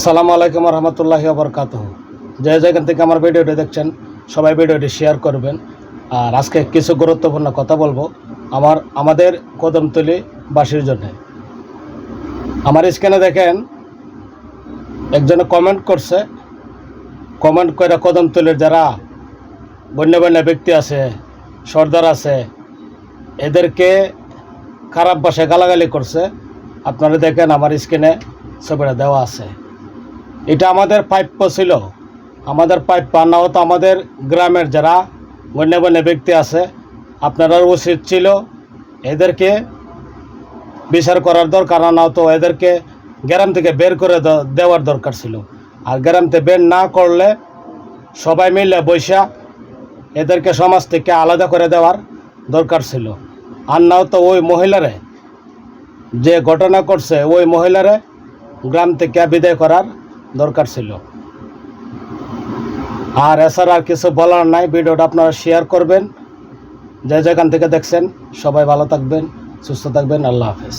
আসসালামু আলাইকুম রহমতুল্লাহি বরকাতুহু। যে যেখান থেকে আমার ভিডিওটি দেখছেন সবাই ভিডিওটি শেয়ার করবেন। আর আজকে কিছু গুরুত্বপূর্ণ কথা বলবো আমাদের কদমতলী বাসীর জন্য। আমার স্ক্রিনে দেখেন একজনে কমেন্ট করছে, কমেন্ট করে কদমতলীর যারা গণ্যমান্য ব্যক্তি আছে, সর্দার আছে, এদেরকে খারাপ ভাষায় গালাগালি করছে। আপনারা দেখেন আমার স্ক্রিনে ছবিটা দেওয়া আছে। এটা আমাদের প্রাপ্য ছিল, আমাদের প্রাপ্য না হতো। আমাদের গ্রামের যারা গণ্যমান্য ব্যক্তি আছে, আপনারা উচিত ছিল এদেরকে বিচার করার দরকার, না হতো এদেরকে গ্রাম থেকে বের করে দেওয়ার দরকার ছিল। আর গ্রাম থেকে বের না করলে সবাই মিলে বৈশা এদেরকে সমাজ থেকে আলাদা করে দেওয়ার দরকার ছিল। আর না হতো ওই মহিলারে, যে ঘটনা করছে ওই মহিলারে গ্রাম থেকে বিদায় করার দরকার ছিল। আর এছাড়া আর কিছু বলার নাই। ভিডিওটা আপনারা শেয়ার করবেন। যে যেখান থেকে দেখছেন সবাই ভালো থাকবেন, সুস্থ থাকবেন। আল্লাহ হাফেজ।